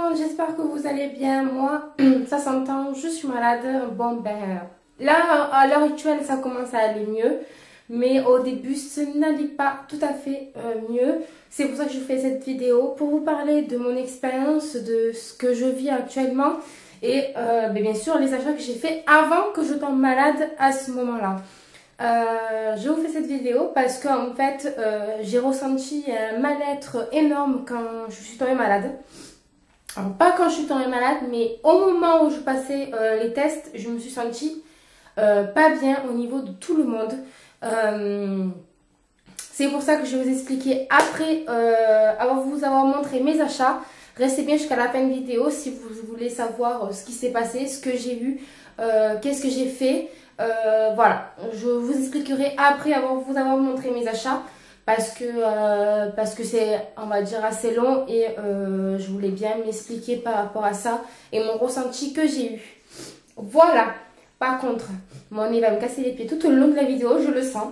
monde, j'espère que vous allez bien. Moi, ça s'entend, je suis malade. Bon, ben, là, à l'heure actuelle, ça commence à aller mieux. Mais au début, ce n'allait pas tout à fait mieux. C'est pour ça que je fais cette vidéo, pour vous parler de mon expérience, de ce que je vis actuellement. Et ben, bien sûr, les achats que j'ai fait avant que je tombe malade à ce moment-là. Je vous fais cette vidéo parce qu'en fait, j'ai ressenti un mal-être énorme quand je suis tombée malade. Alors, pas quand je suis tombée malade, mais au moment où je passais les tests, je me suis sentie pas bien au niveau de tout le monde. C'est pour ça que je vais vous expliquer après vous avoir montré mes achats. Restez bien jusqu'à la fin de vidéo si vous voulez savoir ce qui s'est passé, ce que j'ai eu, qu'est-ce que j'ai fait. Voilà, je vous expliquerai après vous avoir montré mes achats parce que c'est, on va dire, assez long et je voulais bien m'expliquer par rapport à ça et mon ressenti que j'ai eu. Voilà, par contre, mon nez va me casser les pieds tout au long de la vidéo, je le sens.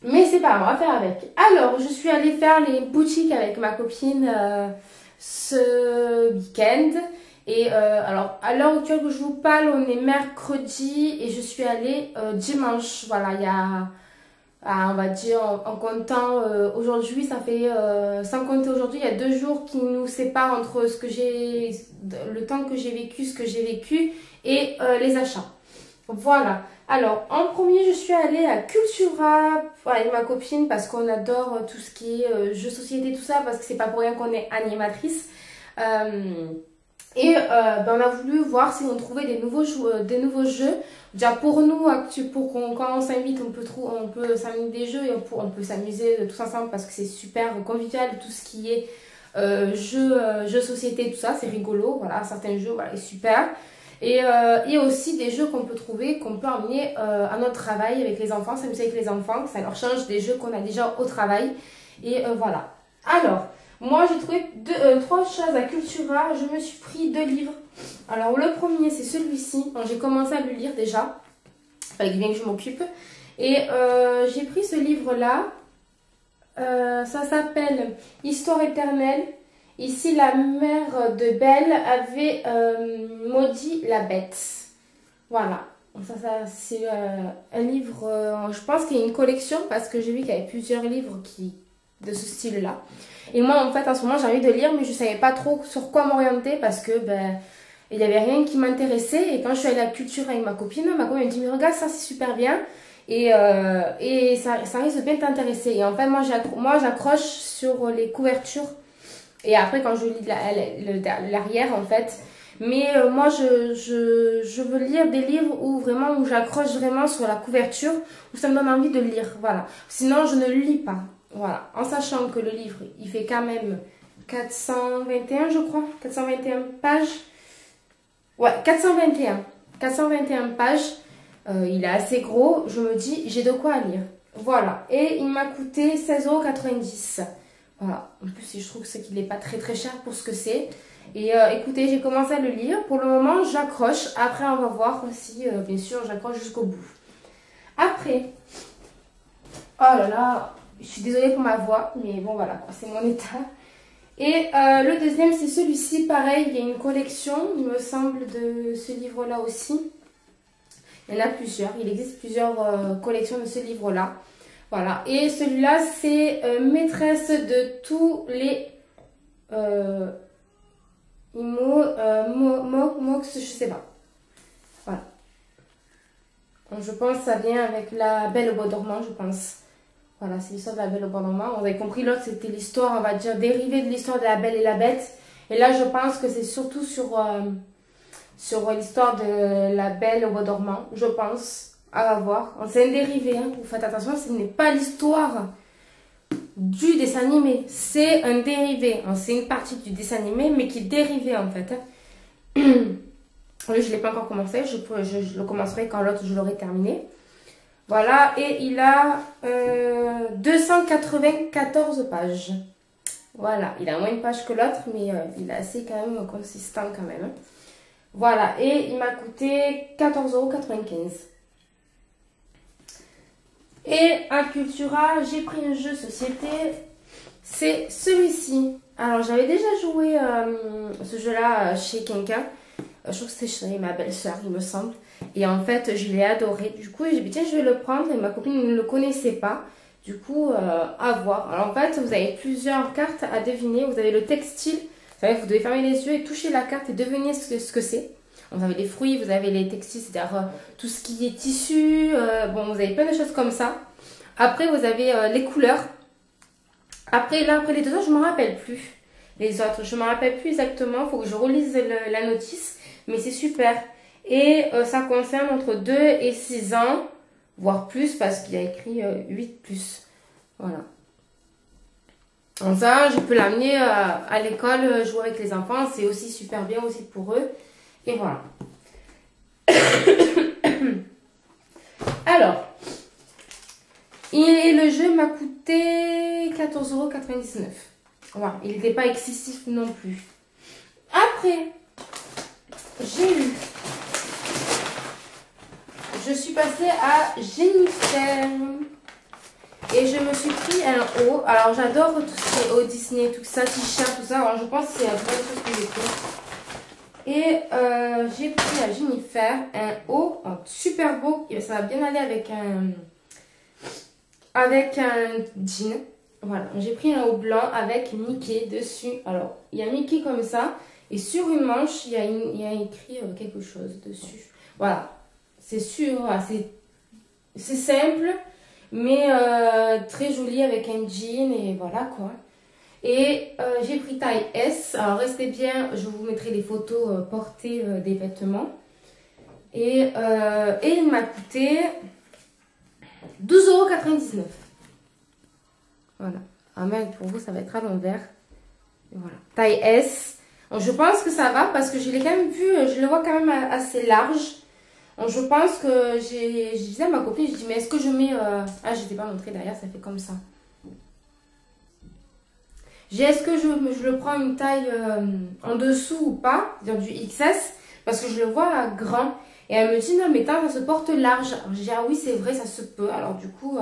Mais c'est pas grave, on va faire avec. Alors, je suis allée faire les boutiques avec ma copine ce week-end. Et alors, à l'heure actuelle que je vous parle, on est mercredi et je suis allée dimanche. Voilà, il y a, on va dire, en comptant aujourd'hui, ça fait, sans compter aujourd'hui, il y a 2 jours qui nous séparent entre le temps que j'ai vécu, ce que j'ai vécu et les achats. Voilà. Alors, en premier, je suis allée à Cultura avec ma copine parce qu'on adore tout ce qui est jeux société, tout ça, parce que c'est pas pour rien qu'on est animatrice. Ben, on a voulu voir si on trouvait des nouveaux jeux. Déjà pour nous, quand on s'invite, on peut s'amuser des jeux et on peut s'amuser tous ensemble parce que c'est super convivial, tout ce qui est jeux société, tout ça, c'est rigolo. Voilà, certains jeux, voilà, est super. Et aussi des jeux qu'on peut trouver, qu'on peut emmener à notre travail avec les enfants, s'amuser avec les enfants, que ça leur change des jeux qu'on a déjà au travail. Et voilà. Alors, moi j'ai trouvé 3 choses à Cultura. Je me suis pris 2 livres. Alors le premier c'est celui-ci. J'ai commencé à le lire déjà. Il fallait bien que je m'occupe. Et j'ai pris ce livre-là. Ça s'appelle Histoire éternelle. Ici, la mère de Belle avait maudit la bête. Voilà. Ça c'est un livre, je pense qu'il y a une collection parce que j'ai vu qu'il y avait plusieurs livres de ce style-là. Et moi, en fait, en ce moment, j'ai envie de lire, mais je ne savais pas trop sur quoi m'orienter parce que il n'y avait rien qui m'intéressait. Et quand je suis allée à la culture avec ma copine m'a dit, mais regarde, ça c'est super bien. Et ça risque de bien t'intéresser. Et en fait, moi j'accroche sur les couvertures. Et après, quand je lis l'arrière, en fait. Mais moi, je veux lire des livres où j'accroche vraiment sur la couverture, où ça me donne envie de lire. Voilà. Sinon, je ne lis pas. Voilà. En sachant que le livre, il fait quand même 421, je crois. 421 pages. Ouais, 421. 421 pages. Il est assez gros. Je me dis, j'ai de quoi lire. Voilà. Et il m'a coûté 16,90 €. Voilà, en plus je trouve qu'il n'est pas très très cher pour ce que c'est. Et écoutez, j'ai commencé à le lire. Pour le moment, j'accroche. Après, on va voir si, bien sûr, j'accroche jusqu'au bout. Après, oh là là, je suis désolée pour ma voix, mais bon voilà, c'est mon état. Et le deuxième, c'est celui-ci. Pareil, il y a une collection, il me semble, de ce livre-là aussi. Il y en a plusieurs, il existe plusieurs collections de ce livre-là. Voilà, et celui-là, c'est maîtresse de tous les mox, je sais pas. Voilà. Donc, je pense que ça vient avec la Belle au bois dormant, je pense. Voilà, c'est l'histoire de la Belle au bois dormant. On avait compris, l'autre, c'était l'histoire, on va dire, dérivée de l'histoire de la Belle et la Bête. Et là, je pense que c'est surtout sur l'histoire de la Belle au bois dormant, je pense. À voir. C'est un dérivé, hein. Vous faites attention, ce n'est pas l'histoire du dessin animé. C'est un dérivé. C'est une partie du dessin animé, mais qui est dérivé en fait. Oui, je ne l'ai pas encore commencé. Je le commencerai quand l'autre, je l'aurai terminé. Voilà, et il a 294 pages. Voilà, il a moins de pages que l'autre, mais il est assez quand même consistant quand même. Voilà, et il m'a coûté 14,95 €. Et à Cultura, j'ai pris un jeu société. C'est celui-ci. Alors, j'avais déjà joué ce jeu-là chez quelqu'un. Je trouve que c'était chez ma belle-sœur, il me semble. Et en fait, je l'ai adoré. Du coup, j'ai dit, tiens, je vais le prendre. Et ma copine ne le connaissait pas. Du coup, à voir. Alors, en fait, vous avez plusieurs cartes à deviner. Vous avez le textile. Vous savez, vous devez fermer les yeux et toucher la carte et deviner ce que c'est. Vous avez les fruits, vous avez les textiles, c'est-à-dire tout ce qui est tissu. Bon, vous avez plein de choses comme ça. Après, vous avez les couleurs. Après, là, après les deux autres, je ne me rappelle plus. Les autres, je ne me rappelle plus exactement. Il faut que je relise la notice. Mais c'est super. Et ça concerne entre 2 et 6 ans. Voire plus, parce qu'il y a écrit 8 plus. Voilà. Donc ça, je peux l'amener à l'école, jouer avec les enfants. C'est aussi super bien aussi pour eux. Et voilà. Alors. Et le jeu m'a coûté 14,99 €. Voilà, il n'était pas excessif non plus. Après, je suis passée à Jennifer. Et je me suis pris un haut. Alors, j'adore tout ce qui est haut Disney, tout ça, t-shirt, tout ça. Alors, je pense que c'est la vraie chose que j'ai pris. Et j'ai pris à Jennifer un haut super beau. Ça va bien aller avec un jean. Voilà, j'ai pris un haut blanc avec Mickey dessus. Alors, il y a Mickey comme ça. Et sur une manche, il y a écrit quelque chose dessus. Voilà, c'est sûr, c'est simple, mais très joli avec un jean et voilà quoi. Et j'ai pris taille S. Alors, restez bien, je vous mettrai les photos portées des vêtements. Et il m'a coûté 12,99 €. Voilà. Ah, mais pour vous, ça va être à l'envers. Voilà. Taille S. Donc, je pense que ça va parce que je l'ai quand même vu, je le vois quand même assez large. Donc, je pense que je disais à ma copine, je dis, mais est-ce que je mets... Ah, je ne t'ai pas montré derrière, ça fait comme ça. Est-ce que je le prends une taille en dessous ou pas, c'est-à-dire du XS, parce que je le vois grand. Et elle me dit, non, mais ça se porte large. Alors, j'ai dit, ah oui, c'est vrai, ça se peut. Alors, du coup,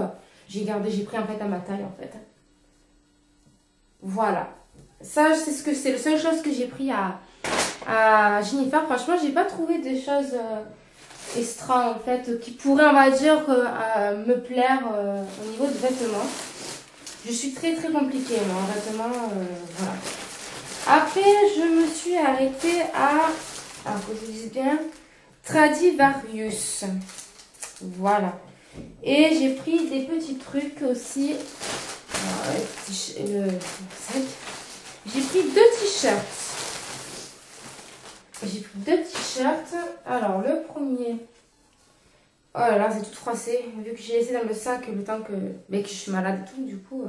j'ai pris en fait à ma taille, en fait. Voilà. Ça, c'est la seule chose que j'ai pris à Jennifer. Franchement, j'ai pas trouvé des choses extra, en fait, qui pourraient, on va dire, me plaire au niveau de vêtements. Je suis très, très compliquée, moi, en vêtements, voilà. Après, je me suis arrêtée à, alors que je vous dise bien, Stradivarius. Voilà. Et j'ai pris des petits trucs aussi. J'ai pris 2 t-shirts. Alors, le premier. Oh là là, c'est tout froissé. Vu que j'ai laissé dans le sac le temps que je suis malade et tout, du coup.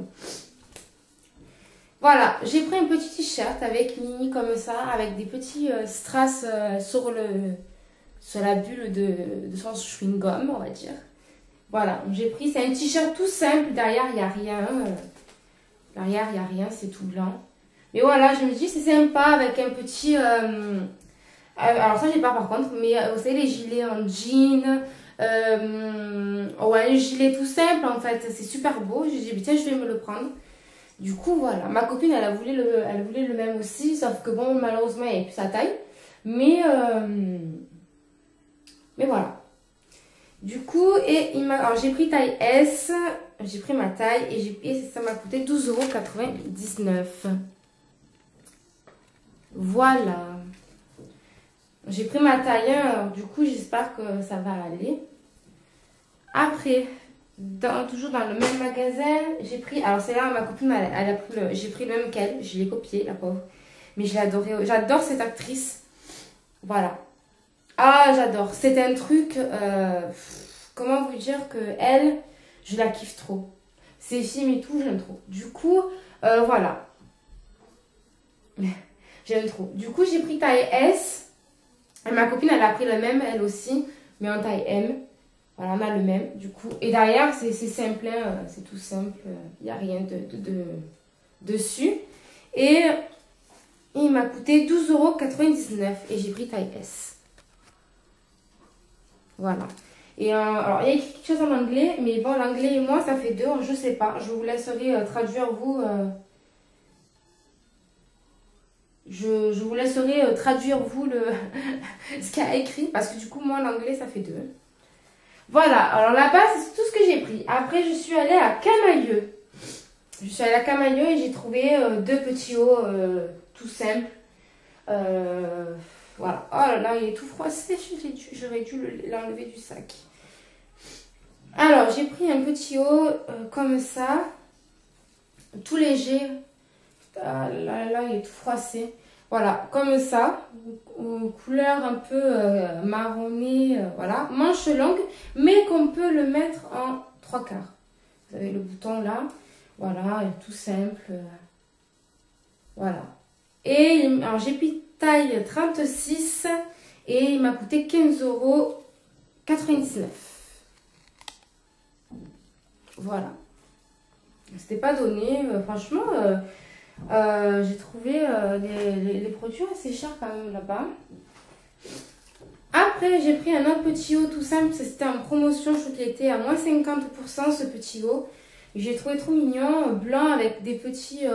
Voilà, j'ai pris un petit t-shirt avec mini comme ça, avec des petits strass sur la bulle de son chewing-gum, on va dire. Voilà, j'ai pris, c'est un t-shirt tout simple, derrière il n'y a rien. Derrière il n'y a rien, c'est tout blanc. Mais voilà, je me dis c'est sympa avec un petit... alors ça j'ai pas par contre, mais vous savez les gilets en jean, ouais, un gilet tout simple en fait, c'est super beau. J'ai dit tiens je vais me le prendre. Du coup voilà, ma copine elle voulait le même aussi, sauf que bon malheureusement il n'y a plus sa taille. Mais voilà. Du coup, alors j'ai pris taille S, j'ai pris ma taille et ça m'a coûté 12,99 €. Voilà. J'ai pris ma taille 1, alors du coup j'espère que ça va aller. Après, toujours dans le même magasin, j'ai pris, alors c'est là ma copine, elle a pris j'ai pris le même qu'elle, je l'ai copié la pauvre. Mais je l'ai adoré, j'adore cette actrice. Voilà. Ah, j'adore. C'est un truc, comment vous dire que elle, je la kiffe trop. Ses films et tout, j'aime trop. Du coup, voilà. J'aime trop. Du coup, j'ai pris taille S. Et ma copine, elle a pris le même, elle aussi, mais en taille M. Voilà, on a le même, du coup. Et derrière, c'est simple, hein, c'est tout simple. Il n'y a rien dessus. Et il m'a coûté 12,99 € et j'ai pris taille S. Voilà. Et alors, il y a écrit quelque chose en anglais, mais bon, l'anglais et moi, ça fait 2, je sais pas. Je vous laisserai traduire vous Je vous laisserai traduire vous ce qu'il y a écrit parce que du coup moi l'anglais ça fait 2. Voilà, alors là-bas c'est tout ce que j'ai pris. Après je suis allée à Camailleux. Je suis allée à Camailleux et j'ai trouvé 2 petits hauts tout simples. Voilà. Oh là là, il est tout froissé, j'aurais dû l'enlever du sac. Alors j'ai pris un petit haut comme ça, tout léger. Ah là là, il est tout froissé. Voilà, comme ça, couleur un peu marronnée, voilà, manche longue, mais qu'on peut le mettre en 3/4. Vous avez le bouton là, voilà, tout simple, voilà. Et alors j'ai pris taille 36 et il m'a coûté 15,99 €. Voilà. C'était pas donné, franchement. J'ai trouvé les produits assez chers quand même là-bas. Après, j'ai pris un autre petit haut tout simple. C'était en promotion. Je trouve qu'il était à moins 50% ce petit haut. J'ai trouvé trop mignon, blanc avec des petits,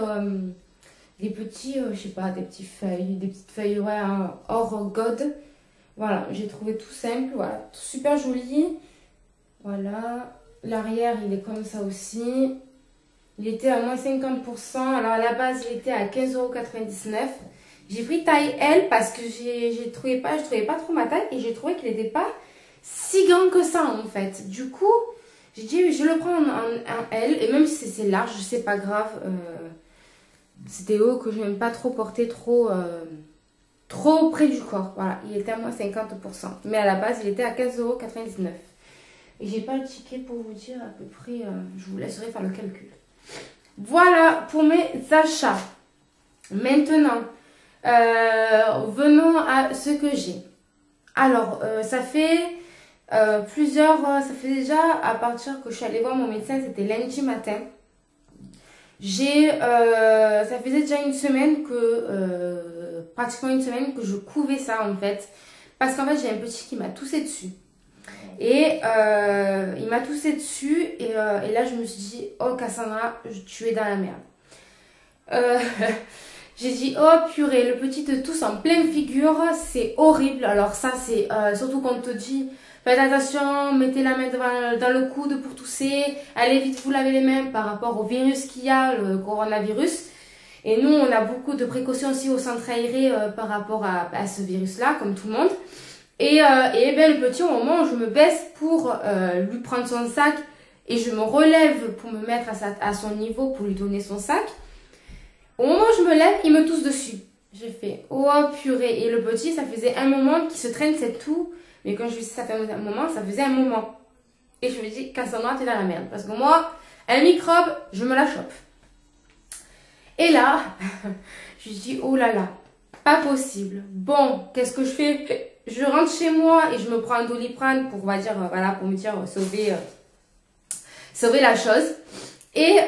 je sais pas, des petites feuilles ouais, hein, or god. Voilà, j'ai trouvé tout simple. Voilà, super joli. Voilà, l'arrière il est comme ça aussi. Il était à moins 50%. Alors à la base, il était à 15,99 €. J'ai pris taille L parce que je trouvais pas trop ma taille et j'ai trouvé qu'il n'était pas si grand que ça en fait. Du coup, j'ai dit je le prends en L et même si c'est large, c'est pas grave. C'est des hauts que je n'aime pas trop porter trop près du corps. Voilà, il était à moins 50%. Mais à la base, il était à 15,99 €. Et j'ai pas le ticket pour vous dire à peu près, je vous laisserai faire le calcul. Voilà pour mes achats. Maintenant, venons à ce que j'ai. Alors, ça fait ça fait déjà à partir que je suis allée voir mon médecin, c'était lundi matin. Ça faisait déjà une semaine pratiquement une semaine que je couvais ça en fait. Parce qu'en fait, j'ai un petit qui m'a toussé dessus. Et il m'a toussé dessus et là je me suis dit oh Cassandra, tu es dans la merde. J'ai dit oh purée, le petit te tousse en pleine figure, c'est horrible. Alors ça c'est surtout quand on te dit faites attention, mettez la main dans le coude pour tousser, allez vite vous laver les mains par rapport au virus qu'il y a, le coronavirus. Et nous on a beaucoup de précautions aussi au centre aéré par rapport à ce virus là comme tout le monde. Et ben, le petit, au moment où je me baisse pour lui prendre son sac et je me relève pour me mettre à son niveau pour lui donner son sac, au moment où je me lève, il me tousse dessus. J'ai fait oh purée. Et le petit, ça faisait un moment qu'il se traîne cette toux. Mais quand je lui dis ça fait un moment, ça faisait un moment. Et je me dis, Cassandra, t'es dans la merde. Parce que moi, un microbe, je me la chope. Et là, je lui dis oh là là, pas possible. Bon, qu'est-ce que je fais? Je rentre chez moi et je me prends un Doliprane pour, on va dire, voilà, pour me dire sauver la chose. Et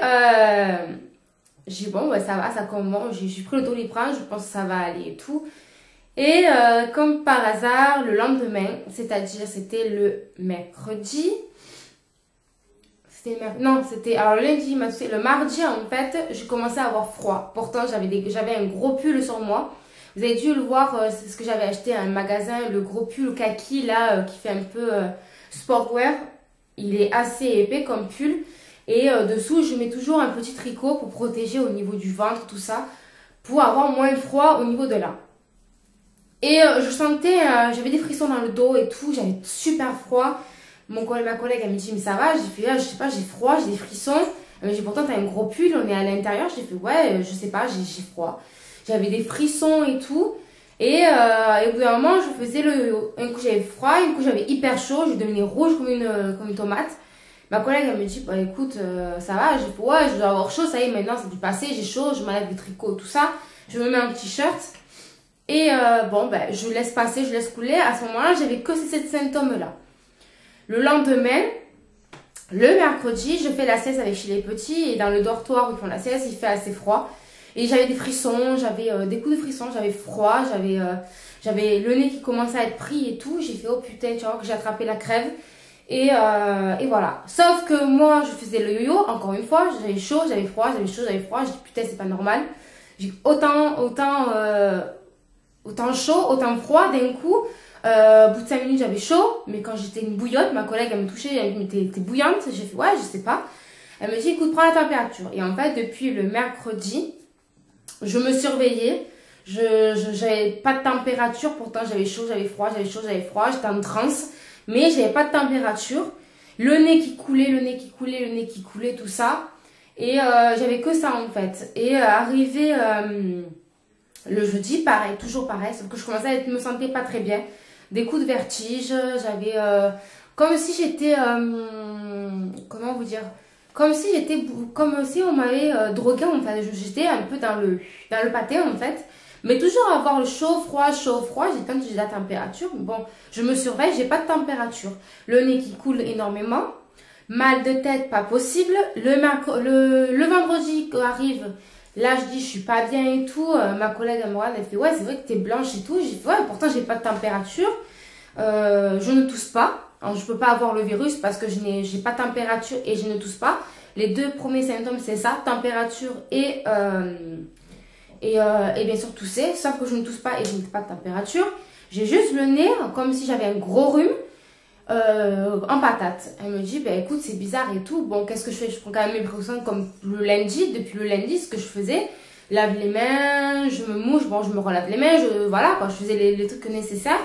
j'ai dit, bon, ouais, ça va, ça commence. J'ai pris le Doliprane, je pense que ça va aller et tout. Et comme par hasard, le lendemain, c'est-à-dire c'était le mercredi. Alors le lundi, le mardi, en fait, je commençais à avoir froid. Pourtant, j'avais un gros pull sur moi. Vous avez dû le voir, c'est ce que j'avais acheté à un magasin, le gros pull kaki là, qui fait un peu sportwear. Il est assez épais comme pull. Et dessous, je mets toujours un petit tricot pour protéger au niveau du ventre, tout ça, pour avoir moins froid au niveau de là. Et je sentais, j'avais des frissons dans le dos et tout, j'avais super froid. Ma collègue, elle me dit, mais ça va? J'ai fait, je sais pas, j'ai froid, j'ai des frissons. Elle me dit, pourtant, t'as un gros pull, on est à l'intérieur. J'ai fait, ouais, je sais pas, j'ai froid. J'avais des frissons et tout. Et au bout d'un moment, je faisais un coup j'avais froid, un coup j'avais hyper chaud, je devenais rouge comme une tomate. Ma collègue, elle me dit, bah écoute, ça va? J'ai fait, ouais, je dois avoir chaud, ça y est, maintenant c'est du passé, j'ai chaud, je m'enlève le tricot, tout ça. Je me mets un t-shirt. Et bon, ben, je laisse passer, je laisse couler. À ce moment-là, j'avais que ces symptômes-là. Le lendemain, le mercredi, je fais la sieste avec chez les petits. Et dans le dortoir où ils font la sieste, il fait assez froid. Et j'avais des frissons, j'avais des coups de frissons, j'avais froid, j'avais le nez qui commençait à être pris et tout. J'ai fait, oh putain, tu vois que j'ai attrapé la crève. Et voilà. Sauf que moi, je faisais le yo-yo, encore une fois. J'avais chaud, j'avais froid, j'avais chaud, j'avais froid. J'ai dit, putain, c'est pas normal. J'ai autant chaud, autant froid d'un coup. Au bout de 5 minutes, j'avais chaud, mais quand j'étais une bouillotte, ma collègue, elle me touchait, elle me dit, t'es bouillante? J'ai fait, ouais, je sais pas. Elle me dit, écoute, prends la température. Et en fait, depuis le mercredi, je me surveillais. J'avais pas de température, pourtant j'avais chaud, j'avais froid, j'avais chaud, j'avais froid, j'étais en transe, mais j'avais pas de température. Le nez qui coulait, le nez qui coulait, le nez qui coulait, tout ça. Et j'avais que ça en fait. Et arrivé le jeudi, pareil, toujours pareil, sauf que je commençais à me sentais pas très bien. Des coups de vertige, j'avais comme si j'étais comment vous dire, comme si on m'avait drogué en fait. J'étais un peu dans le pâté en fait. Mais toujours avoir le chaud, froid, j'ai quand j'ai la température. Bon, je me surveille, j'ai pas de température. Le nez qui coule énormément. Mal de tête, pas possible. Le vendredi arrive, là je dis je suis pas bien et tout. Ma collègue elle me regarde, elle fait ouais c'est vrai que t'es blanche et tout. J'ai fait ouais pourtant j'ai pas de température. Je ne tousse pas. Alors, je peux pas avoir le virus parce que j'ai pas de température et je ne tousse pas. Les deux premiers symptômes c'est ça, température et bien sûr tousser, sauf que je ne tousse pas et je n'ai pas de température. J'ai juste le nez comme si j'avais un gros rhume en patate. Elle me dit, bah écoute, c'est bizarre et tout. Bon, qu'est-ce que je fais? Je prends quand même mes précautions comme le lundi. Depuis le lundi, ce que je faisais, lave les mains, je me mouche, bon, je me relave les mains, voilà, quoi, je faisais les trucs nécessaires.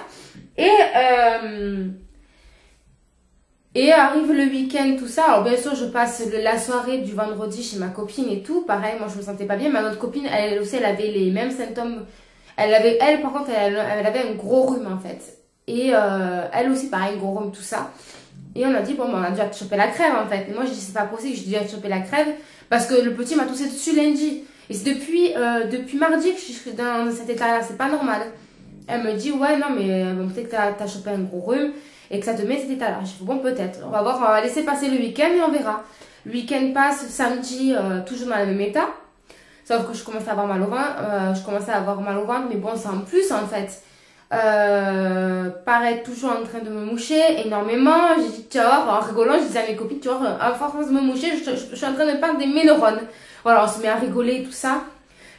Et arrive le week-end, tout ça. Alors, bien sûr, je passe la soirée du vendredi chez ma copine et tout. Pareil, moi, je me sentais pas bien. Ma autre copine, elle aussi, elle avait les mêmes symptômes. Elle, par contre, elle avait un gros rhume, en fait. Et elle aussi, pareil, un gros rhume, tout ça. Et on a dit, bon, on a déjà chopé la crève, en fait. Et moi, je dis, c'est pas possible, j'ai déjà chopé la crève. Parce que le petit m'a toussé dessus lundi. Et c'est depuis mardi que je suis dans cet état-là. C'est pas normal. Elle me dit, ouais, non, mais bon, peut-être que t'as chopé un gros rhume et que ça te met cet état-là. Je dis, bon, peut-être. On va voir, on va laisser passer le week-end et on verra. Le week-end passe, samedi, toujours dans le même état. Sauf que je commençais à avoir mal au ventre. Mais bon, c'est en plus, en fait. Pareil, toujours en train de me moucher énormément. J'ai dit, tu vois, en rigolant, je disais à mes copines, tu vois, à force de me moucher, je suis en train de perdre mes neurones. Voilà, on se met à rigoler et tout ça.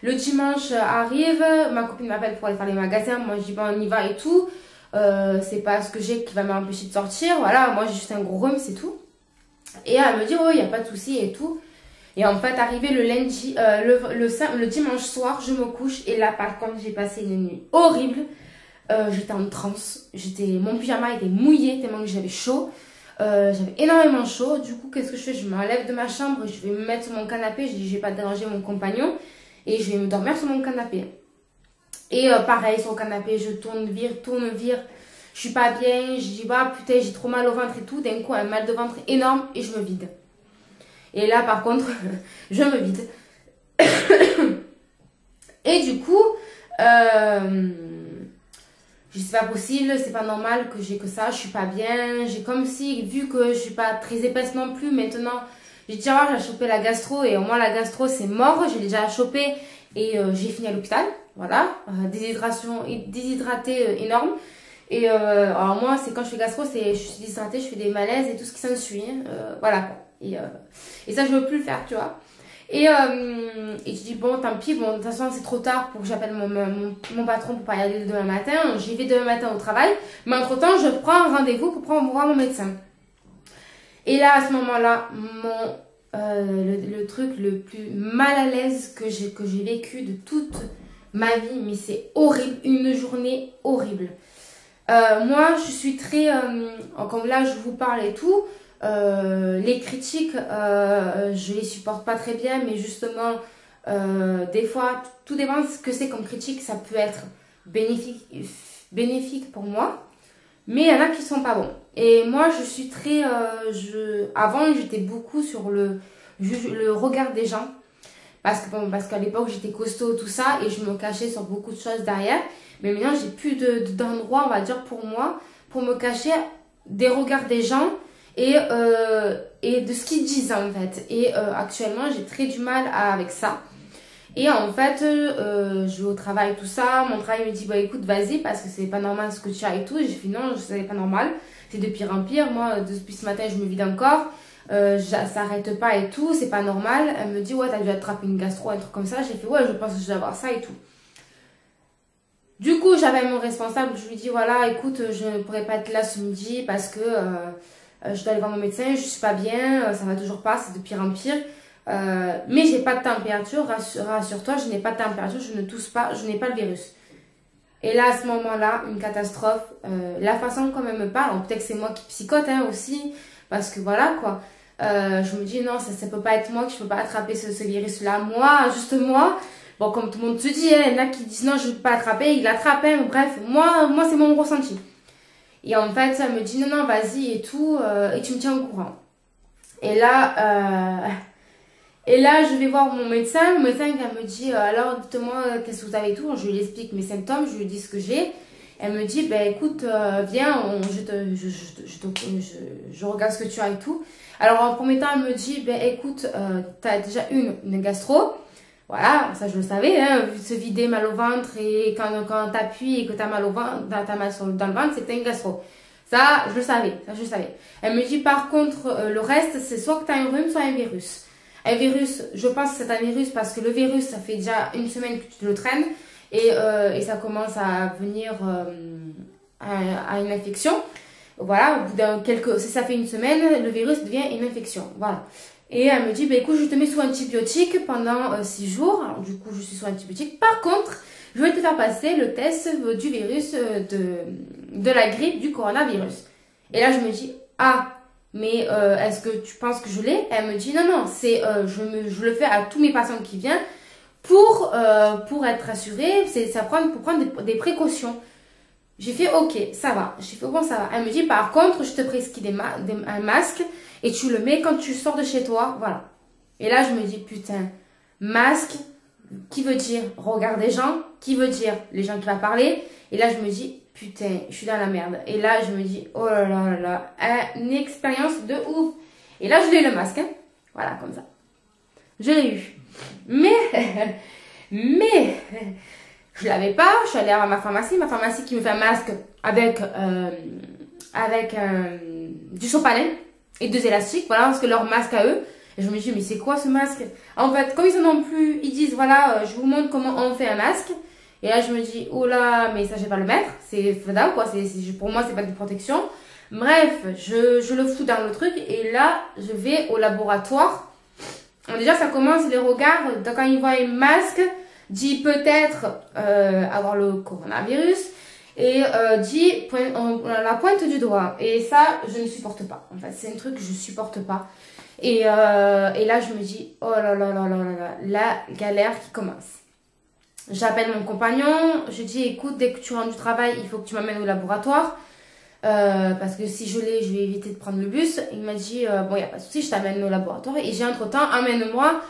Le dimanche arrive, ma copine m'appelle pour aller faire les magasins. Moi, je dis, bon, on y va et tout. C'est pas ce que j'ai qui va m'empêcher de sortir. Voilà, moi, j'ai juste un gros rhume, c'est tout. Et elle me dit, oh, il n'y a pas de souci et tout. Et en fait, arrivé le lundi, le dimanche soir, je me couche. Et là, par contre, j'ai passé une nuit horrible. J'étais en transe. Mon pyjama était mouillé tellement que j'avais chaud. J'avais énormément chaud. Du coup, qu'est-ce que je fais? Je me lève de ma chambre et je vais me mettre sur mon canapé. Je dis, je vais pas déranger mon compagnon. Et je vais me dormir sur mon canapé. Et pareil, sur le canapé, je tourne, vire. Je suis pas bien. Je dis, bah putain, j'ai trop mal au ventre et tout. D'un coup, un mal de ventre énorme et je me vide. Et là, par contre, je me vide. Et du coup, c'est pas possible, c'est pas normal que j'ai que ça, je suis pas bien. J'ai comme si, vu que je suis pas très épaisse non plus, maintenant, j'ai dit, ah, j'ai chopé la gastro et au moins la gastro c'est mort, je l'ai déjà chopé et j'ai fini à l'hôpital. Voilà, déshydratée énorme. Et alors moi, c'est quand je fais gastro, je suis déshydratée, je fais des malaises et tout ce qui s'ensuit. Voilà quoi. Et ça, je veux plus le faire, tu vois. Et je dis, bon, tant pis, bon, de toute façon, c'est trop tard pour que j'appelle mon patron pour pas y aller demain matin. J'y vais demain matin au travail. Mais entre-temps, je prends un rendez-vous pour voir mon médecin. Et là, à ce moment-là, le truc le plus mal à l'aise que j'ai vécu de toute ma vie, mais c'est horrible, une journée horrible. Moi, je suis très, comme là, je vous parle et tout, les critiques, je les supporte pas très bien, mais justement, des fois, tout dépend de ce que c'est comme critique, ça peut être bénéfique pour moi, mais il y en a qui sont pas bons. Et moi, je suis très, avant, j'étais beaucoup sur le regard des gens, parce qu'à l'époque, j'étais costaud, tout ça, et je me cachais sur beaucoup de choses derrière. Mais maintenant, j'ai plus d'endroit, on va dire, pour moi, pour me cacher des regards des gens et de ce qu'ils disent, en fait. Et actuellement, j'ai très du mal avec ça. Et en fait, je vais au travail, tout ça. Mon travail me dit, bah écoute, vas-y, parce que c'est pas normal ce que tu as et tout. Et j'ai fait, non, c'est pas normal. C'est de pire en pire. Moi, depuis ce matin, je me vide encore. ça s'arrête pas et tout, c'est pas normal. Elle me dit, ouais, t'as dû attraper une gastro, un truc comme ça. J'ai fait, ouais, je pense que je dois avoir ça et tout. Du coup, j'avais mon responsable, je lui dis, voilà, écoute, je ne pourrais pas être là ce midi parce que je dois aller voir mon médecin, je suis pas bien, ça va toujours pas, c'est de pire en pire. Mais j'ai pas de température, rassure-toi, je n'ai pas de température, je ne tousse pas, je n'ai pas le virus. Et là, à ce moment-là, une catastrophe. La façon comme elle me parle, peut-être que c'est moi qui psychote hein, aussi, parce que voilà quoi. Je me dis non, ça peut pas être moi, que je peux pas attraper ce virus-là. Moi, juste moi. Bon, comme tout le monde se dit, hein, il y en a qui disent non, je ne peux pas attraper, il l'attrape, hein, bref, moi c'est mon ressenti. Et en fait, elle me dit non, non, vas-y et tout, et tu me tiens au courant. Et là, je vais voir mon médecin. Mon médecin elle me dit alors dites-moi qu'est-ce que vous avez et tout. Je lui explique mes symptômes, je lui dis ce que j'ai. Elle me dit ben écoute, viens, je regarde ce que tu as et tout. Alors en premier temps, elle me dit ben écoute, t'as déjà une gastro. Voilà, ça je le savais, hein, se vider mal au ventre et quand t'appuies et que t'as mal au ventre, t'as mal dans le ventre, c'est que t'as une gastro. Ça, je le savais, Elle me dit par contre, le reste, c'est soit que t'as un rhume, soit un virus. Un virus, je pense que c'est un virus parce que le virus, ça fait déjà une semaine que tu le traînes et ça commence à venir à une infection. Voilà, au bout si ça fait une semaine, le virus devient une infection. Voilà. Et elle me dit, bah, écoute, je te mets sous antibiotiques pendant 6 jours. Alors, du coup, je suis sous antibiotiques. Par contre, je vais te faire passer le test du virus de la grippe, du coronavirus. Et là, je me dis, ah, mais est-ce que tu penses que je l'ai? Elle me dit, non, non, je le fais à tous mes patients qui viennent pour être assurée, pour prendre des précautions. J'ai fait, ok, ça va. J'ai fait, bon, ça va. Elle me dit, par contre, je te prescris un masque et tu le mets quand tu sors de chez toi. Voilà. Et là, je me dis, putain, masque, qui veut dire regard des gens, qui veut dire les gens qui vont parler. Et là, je me dis, putain, je suis dans la merde. Et là, je me dis, oh là là là là, une expérience de ouf. Et là, je l'ai eu le masque. Hein. Voilà, comme ça. Je l'ai eu. Mais, je l'avais pas, je suis allée à ma pharmacie qui me fait un masque avec du sopalin et 2 élastiques, voilà, parce que leur masque à eux. Et je me dis, mais c'est quoi ce masque? En fait, comme ils en ont plus, ils disent, voilà, je vous montre comment on fait un masque. Et là, je me dis, oh là, mais ça, je vais pas le mettre. C'est faisable, quoi. Pour moi, c'est pas de protection. Bref, je le fous dans le truc. Et là, je vais au laboratoire. Alors, déjà, ça commence les regards. Quand ils voient un masque, dit peut-être avoir le coronavirus et dit la pointe du doigt. Et ça, je ne supporte pas. En fait, c'est un truc que je supporte pas. Et là, je me dis, oh là là là là là là, la galère qui commence. J'appelle mon compagnon, je dis, écoute, dès que tu rentres du travail, il faut que tu m'amènes au laboratoire. Parce que si je l'ai, je vais éviter de prendre le bus. Il m'a dit, bon, il n'y a pas de souci, je t'amène au laboratoire. Et j'ai entre-temps, amène-moi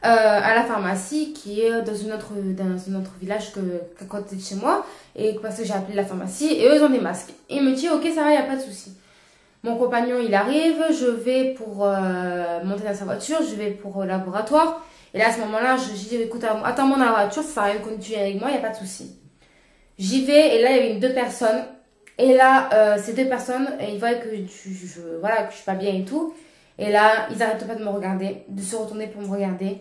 à la pharmacie qui est dans un autre village qu'à côté de chez moi. Et parce que j'ai appelé la pharmacie et eux, ils ont des masques. Il me dit, ok, ça va, il n'y a pas de souci. Mon compagnon, il arrive, je vais pour monter dans sa voiture, je vais pour le laboratoire. Et là, à ce moment-là, je dis, écoute, attends-moi dans la voiture, ça sert à rien que tu viennes avec moi, il n'y a pas de souci. J'y vais, et là, il y avait 2 personnes. Et là, ces 2 personnes, ils voient que voilà, que je suis pas bien et tout. Et là, ils arrêtent pas de me regarder, de se retourner pour me regarder.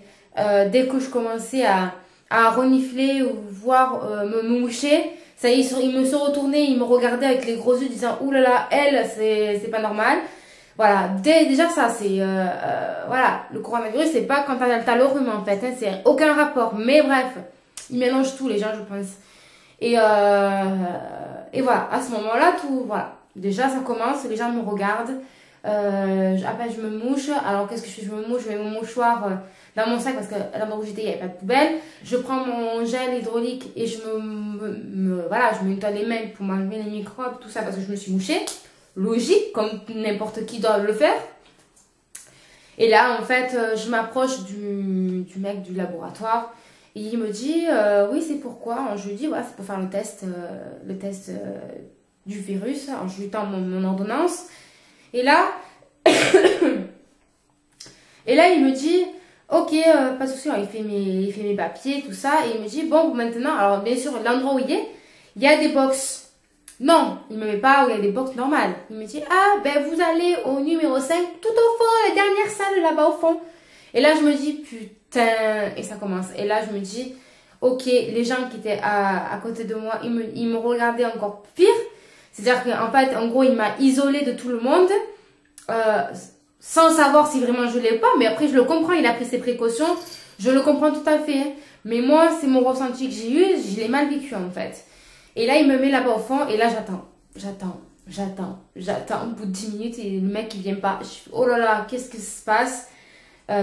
Dès que je commençais à renifler ou voir me moucher, ça y est, ils me sont retournés, ils me regardaient avec les gros yeux disant, ouh là là, elle, c'est pas normal. Voilà, déjà ça, c'est, voilà, le coronavirus, c'est pas quand t'as le rhume en fait, hein, c'est aucun rapport. Mais bref, ils mélangent tout, les gens, je pense. Et voilà, à ce moment-là, tout, voilà. Déjà, ça commence, les gens me regardent. Après, je me mouche. Alors, qu'est-ce que je fais? Je me mouche, je mets mon mouchoir dans mon sac parce que l'endroit où j'étais, il n'y avait pas de poubelle. Je prends mon gel hydraulique et je voilà, je me nettoie les mains pour m'enlever les microbes, tout ça parce que je me suis mouchée. Logique, comme n'importe qui doit le faire. Et là, en fait, je m'approche du mec du laboratoire. Et il me dit, oui, c'est pourquoi. Je lui dis, voilà, c'est pour faire le test du virus. Alors, je lui tends mon ordonnance. Et là, il me dit, ok, pas de souci. Il fait mes papiers, tout ça. Et il me dit, bon, maintenant, alors bien sûr, l'endroit où il y a des box Non, il me met pas où il y a des box normales. Il me dit, ah, ben vous allez au numéro 5, tout au fond, la dernière salle là-bas au fond. Et là, je me dis, putain, et ça commence. Et là, je me dis, ok, les gens qui étaient à côté de moi, ils me regardaient encore pire. C'est-à-dire qu'en fait, en gros, il m'a isolé de tout le monde, sans savoir si vraiment je l'ai ou pas. Mais après, je le comprends, il a pris ses précautions. Je le comprends tout à fait. Mais moi, c'est mon ressenti que j'ai eu, je l'ai mal vécu en fait. Et là, il me met là-bas au fond, et là, j'attends. Au bout de 10 minutes, et le mec, il vient pas. Je fais, oh là là, qu'est-ce qui se passe?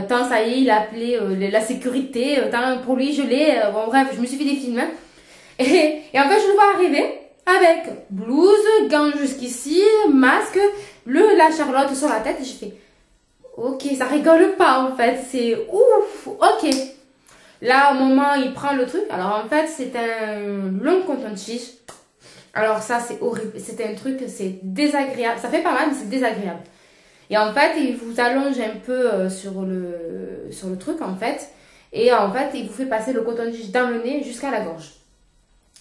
Tant ça y est, il a appelé la sécurité. Tant pour lui, je l'ai. Bon, bref, je me suis fait des films. Hein. Et en fait, je le vois arriver avec blouse, gants jusqu'ici, masque, la Charlotte sur la tête. Et je fais, ok, ça rigole pas en fait. C'est ouf, ok. Là, au moment où il prend le truc, alors en fait, c'est un long coton-tige. Alors ça, c'est horrible. C'est un truc, c'est désagréable. Ça fait pas mal, mais c'est désagréable. Et en fait, il vous allonge un peu sur le truc, en fait. Et en fait, il vous fait passer le coton-tige dans le nez jusqu'à la gorge.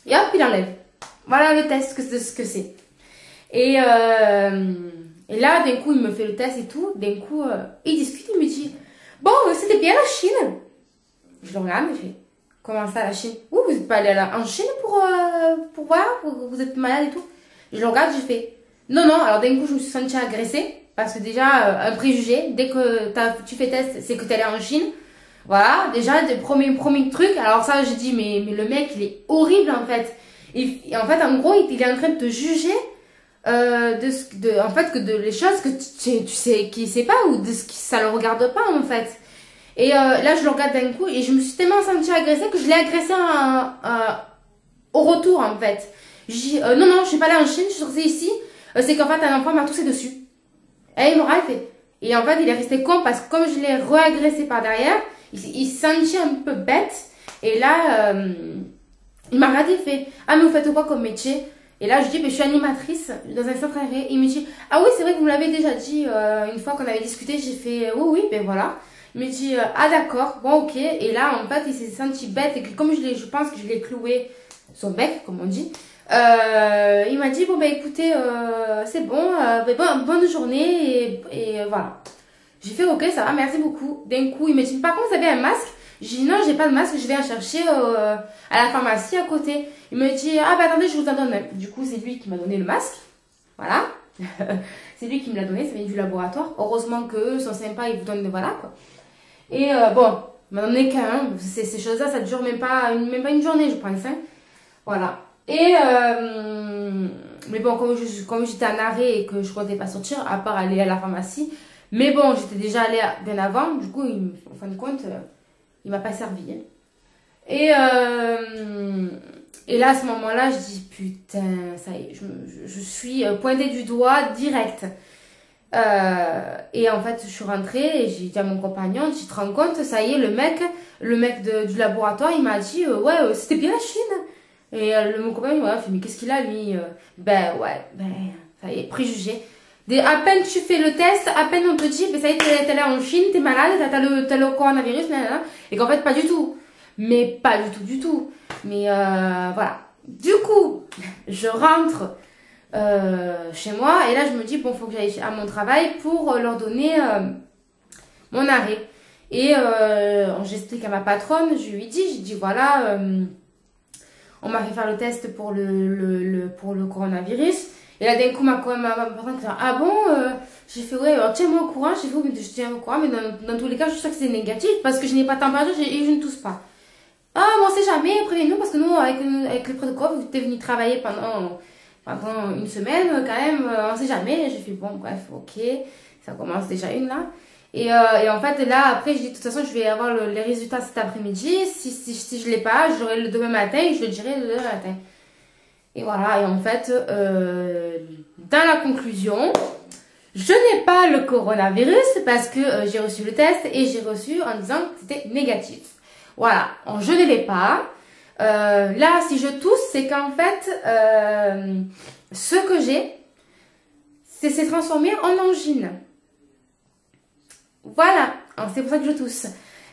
Et hop, il enlève. Voilà le test de ce que c'est. Et là, d'un coup, il me fait le test et tout. D'un coup, il discute, il me dit, bon, c'était bien la Chine. Je le regarde et je fais, comment ça la Chine? Ouh, vous n'êtes pas allé en Chine pour voir, vous êtes malade et tout? Je le regarde, je fais, non, non. Alors d'un coup, je me suis sentie agressée. Parce que déjà, un préjugé, dès que tu fais test, c'est que tu es allé en Chine. Voilà, déjà, le premier truc. Alors ça, je dis, mais le mec, il est horrible en fait. Et en fait, en gros, il est en train de te juger en fait, que de les choses que tu sais qu'il sait pas ou de ce qui ça le regarde pas en fait. Et là, je le regarde d'un coup et je me suis tellement sentie agressée que je l'ai agressé au retour en fait. Je dis, non, non, je suis pas allée en Chine, je suis sortie ici. C'est qu'en fait, un enfant m'a toussé dessus. Et il m'aura fait. Et en fait, il est resté con parce que comme je l'ai re-agressé par derrière, il s'est senti un peu bête. Et là, il m'a regardé, il fait, ah, mais vous faites quoi comme métier? Et là, je dis, mais je suis animatrice dans un centre aéré. Il me dit, ah oui, c'est vrai que vous me l'avez déjà dit une fois qu'on avait discuté. J'ai fait, oui, oui, ben voilà. Il me dit, ah d'accord, bon, ok. Et là, en fait, il s'est senti bête. Et que comme je pense que je l'ai cloué son bec, comme on dit. Il m'a dit, bon, bah écoutez, c'est bon, bonne journée. Et voilà. J'ai fait, ok, ça va, merci beaucoup. D'un coup, il me dit, par contre, vous avez un masque? J'ai dit, non, j'ai pas de masque, je vais en chercher à la pharmacie à côté. Il me dit, ah bah attendez, je vous en donne un. Du coup, c'est lui qui m'a donné le masque. Voilà. C'est lui qui me l'a donné, ça vient du laboratoire. Heureusement qu'eux sont sympas, ils vous donnent, voilà, quoi. Et bon, il m'a donné qu'un. Ces choses-là, ça dure même pas une journée, je pense. Hein. Voilà. Et mais bon, comme j'étais en arrêt et que je ne comptais pas sortir, à part aller à la pharmacie. Mais bon, j'étais déjà allée bien avant. Du coup, en fin de compte, il m'a pas servi. Hein. Et là, à ce moment-là, je dis, putain, ça y est, je suis pointée du doigt direct. Et en fait, je suis rentrée et j'ai dit à mon compagnon, tu te rends compte, ça y est, le mec du laboratoire, il m'a dit, ouais, c'était bien la Chine. Et mon compagnon, ouais, fait, mais qu'est-ce qu'il a, lui? Ben, ouais, ça y est, préjugé. À peine tu fais le test, à peine on te dit, ben ça y est, t'es allé en Chine, t'es malade, t'as le coronavirus, et qu'en fait, pas du tout. Mais pas du tout. Mais voilà. Du coup, je rentre chez moi, et là, je me dis, bon, faut que j'aille à mon travail pour leur donner mon arrêt. Et j'explique à ma patronne, je lui dis, voilà, on m'a fait faire le test pour le coronavirus. Et là, d'un coup, ma patronne dit, ah bon, j'ai fait, ouais, alors tiens-moi au courant. J'ai fait, oui, mais je tiens au courant, mais dans tous les cas, je suis sûre que c'est négatif parce que je n'ai pas de température et je ne tousse pas. Ah, bon, on sait jamais, prévenez-nous parce que nous, avec le protocole, vous êtes venu travailler pendant une semaine, quand même, on sait jamais. J'ai fait, bon, bref, ok, ça commence déjà une là. Et en fait, là, après, je dis, de toute façon, je vais avoir les résultats cet après-midi. Si je l'ai pas, je l'aurai le demain matin et je le dirai le demain matin. Et voilà, et en fait, dans la conclusion, je n'ai pas le coronavirus parce que j'ai reçu le test et j'ai reçu en disant que c'était négatif. Voilà, je ne l'ai pas. Là, si je tousse, c'est qu'en fait, ce que j'ai, c'est transformé en angine. Voilà, c'est pour ça que je tousse.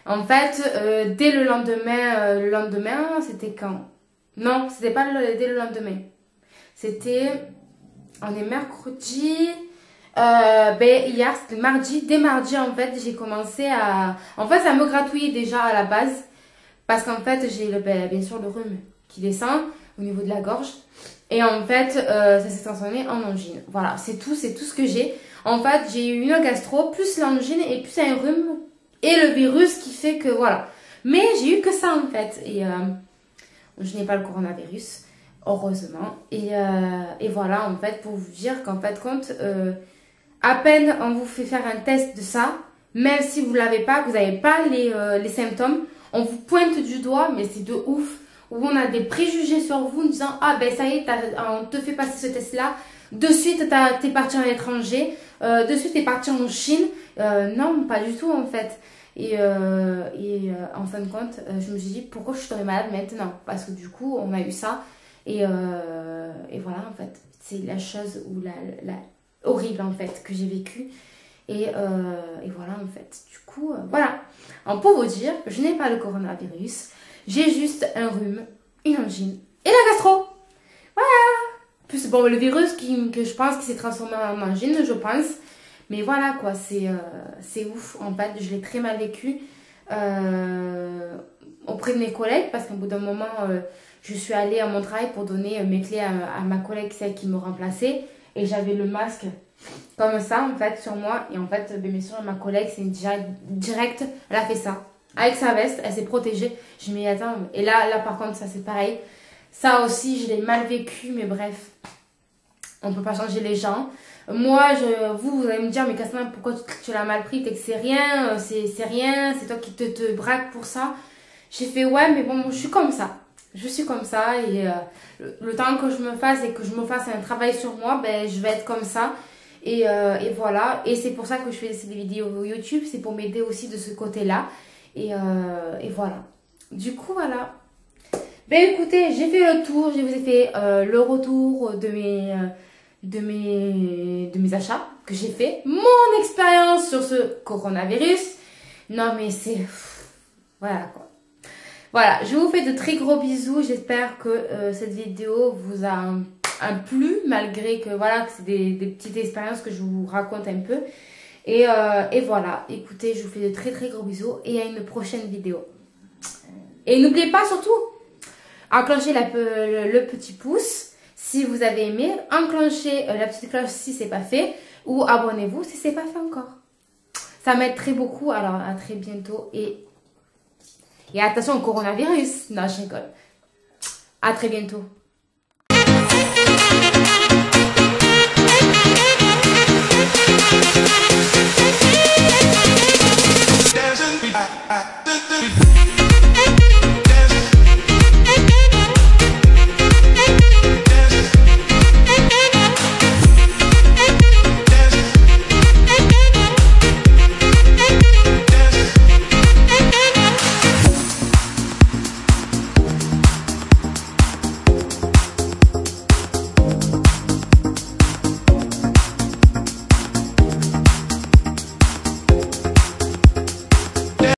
En fait, dès le lendemain, c'était quand? Non, c'était pas dès le lendemain. C'était, on est mercredi, hier c'était mardi. Dès mardi en fait j'ai commencé à, en fait ça me gratouillait déjà à la base. Parce qu'en fait j'ai bien sûr le rhume qui descend au niveau de la gorge. Et en fait ça s'est transformé en angine. Voilà, c'est tout ce que j'ai. En fait j'ai eu une gastro, plus l'angine et plus un rhume et le virus qui fait que voilà. Mais j'ai eu que ça en fait. Et je n'ai pas le coronavirus. Heureusement. Et voilà, en fait, pour vous dire qu'en fait, à peine on vous fait faire un test de ça, même si vous ne l'avez pas, que vous n'avez pas les symptômes, on vous pointe du doigt, mais c'est de ouf, où on a des préjugés sur vous en disant, ah ben ça y est, on te fait passer ce test-là, de suite t'es parti à l'étranger, de suite t'es parti en Chine. Non, pas du tout en fait. Et en fin de compte, je me suis dit, pourquoi je suis tombée malade maintenant? Parce que du coup, on a eu ça. Et voilà en fait, c'est la chose où la horrible en fait que j'ai vécu. Et voilà en fait, du coup, voilà. Alors, pour vous dire, je n'ai pas le coronavirus, j'ai juste un rhume, une angine et la gastro. Voilà. Plus bon, le virus que je pense qui s'est transformé en angine, je pense. Mais voilà quoi, c'est ouf en fait, je l'ai très mal vécu auprès de mes collègues parce qu'au bout d'un moment, je suis allée à mon travail pour donner mes clés à ma collègue, celle qui me remplaçait. Et j'avais le masque comme ça, en fait, sur moi. Et en fait, bien sûr, ma collègue, c'est direct, elle a fait ça. Avec sa veste, elle s'est protégée. Je me dis, attends. Et là, par contre, ça, c'est pareil. Ça aussi, je l'ai mal vécu, mais bref. On ne peut pas changer les gens. Moi, vous allez me dire, mais Cassandra, pourquoi tu l'as mal pris? T'es que c'est rien, c'est toi qui te braques pour ça. J'ai fait, ouais, mais bon, je suis comme ça. Je suis comme ça et le temps que je me fasse et que je me fasse un travail sur moi, ben, je vais être comme ça. Et voilà. Et c'est pour ça que je fais des vidéos YouTube. C'est pour m'aider aussi de ce côté-là. Et voilà. Du coup, voilà. Ben écoutez, j'ai fait le tour. Je vous ai fait le retour de mes achats que j'ai fait. Mon expérience sur ce coronavirus. Non mais c'est... Voilà quoi. Voilà, je vous fais de très gros bisous. J'espère que cette vidéo vous a plu, malgré que voilà, que c'est des petites expériences que je vous raconte un peu. Et voilà, écoutez, je vous fais de très très gros bisous et à une prochaine vidéo. Et n'oubliez pas surtout, enclenchez le petit pouce si vous avez aimé, enclenchez la petite cloche si c'est pas fait, ou abonnez-vous si c'est pas fait encore. Ça m'aiderait beaucoup. Alors à très bientôt et attention au coronavirus. Non, je rigole. À très bientôt. Dancing.